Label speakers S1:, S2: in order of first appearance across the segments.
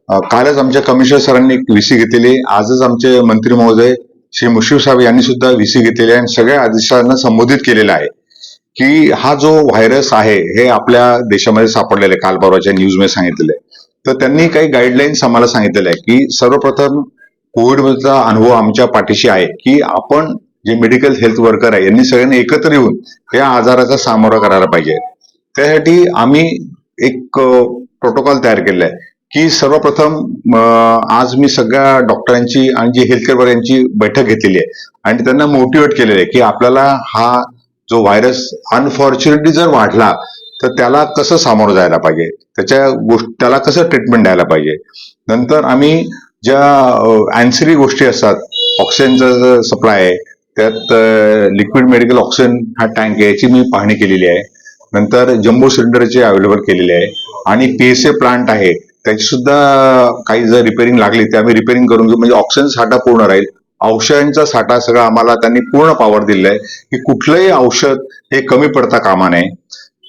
S1: कालच आमच्या कमिशनर सरांनी एक व्हीसी घेतलेली, आजच आमचे मंत्री महोदय श्री मुश्रीफ साहेब यांनी सुद्धा व्हीसी घेतलेली आहे आणि सगळ्या अधिकाऱ्यांना संबोधित केलेलं आहे की हा जो व्हायरस आहे हे आपल्या देशामध्ये सापडलेला आहे. काल परवाच्या न्यूज मध्ये सांगितलेलं आहे. तर त्यांनी काही गाईडलाईन्स आम्हाला सांगितलेलं आहे की सर्वप्रथम कोविडचा अनुभव आमच्या पाठीशी आहे की आपण जे मेडिकल हेल्थ वर्कर आहे यांनी सगळ्यांनी एकत्र येऊन या आजाराचा सामोरा करायला पाहिजे. त्यासाठी आम्ही एक प्रोटोकॉल तयार केलेला आहे की सर्वप्रथम आज मी सगळ्या डॉक्टरांची आणि जे हेल्थकेअर वर्करांची बैठक घेतलेली आहे आणि त्यांना मोटिवेट केलेलं आहे की आपल्याला हा जो व्हायरस अनफॉर्च्युनेटली जर वाढला तर त्याला कसं सामोरं जायला पाहिजे, त्याला कसं ट्रीटमेंट द्यायला पाहिजे. नंतर आम्ही ज्या अँसिलरी गोष्टी असतात, ऑक्सिजनचा सप्लाय आहे, त्यात लिक्विड मेडिकल ऑक्सिजन हा टँक आहे याची मी पाहणी केलेली आहे. नंतर जम्बो सिलेंडरचे अवेलेबल केलेले आहे आणि पीएसए प्लांट आहे त्याची सुद्धा काही जर रिपेअरिंग लागली ते आम्ही रिपेअरिंग करून घेऊ, म्हणजे ऑक्सिजन साठा पूर्ण राहील. औषधांचा साठा सगळा आम्हाला त्यांनी पूर्ण पॉवर दिलेला आहे की कुठलंही औषध हे कमी पडता कामा नये.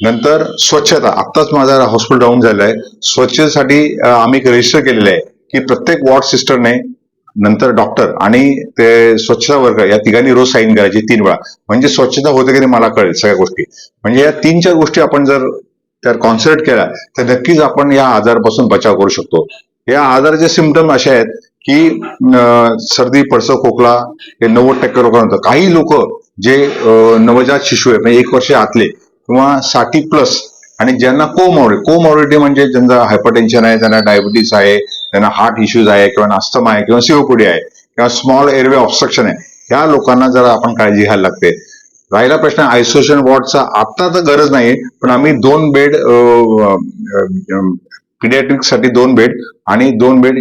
S1: नंतर स्वच्छता, आत्ताच माझा हॉस्पिटल डाऊन झालं आहे, स्वच्छतेसाठी आम्ही रजिस्टर केलेलं आहे की प्रत्येक वॉर्ड सिस्टरने, नंतर डॉक्टर आणि ते स्वच्छता वर्कर या तिघांनी रोज साईन करायची 3 वेळा, म्हणजे स्वच्छता होते की नाही मला कळेल सगळ्या गोष्टी. म्हणजे या 3-4 गोष्टी आपण जर त्यावर कॉन्सन्ट्रेट केला तर नक्कीच आपण या आजारापासून बचाव करू शकतो. या आजाराचे सिम्पटम असे आहेत की सर्दी, पडसं, खोकला हे 90% लोकांना होतं. काही लोक जे नवजात शिशु आहे म्हणजे 1 वर्ष आतले किंवा 60 प्लस आणि ज्यांना कोमॉर्बिडिटी म्हणजे ज्यांचा हायपरटेन्शन आहे, त्यांना डायबिटीस आहे, त्यांना हार्ट इश्यूज आहे किंवा अस्थमा आहे किंवा सीओपीडी आहे किंवा स्मॉल एअरवे ऑब्स्ट्रक्शन आहे, ह्या लोकांना जरा आपण काळजी घ्यायला लागते. राहिला प्रश्न आयसोलेशन वॉर्डचा, आता तर गरज नाही पण आम्ही 2 बेड पिडियाट्रिक्स साठी 2 बेड आणि 2 बेड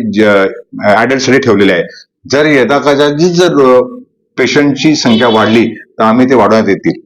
S1: ऍडल्ट साठी ठेवलेले आहे. जर यथाकदाचित जर पेशंटची संख्या वाढली तर आम्ही ते वाढवण्यात येतील.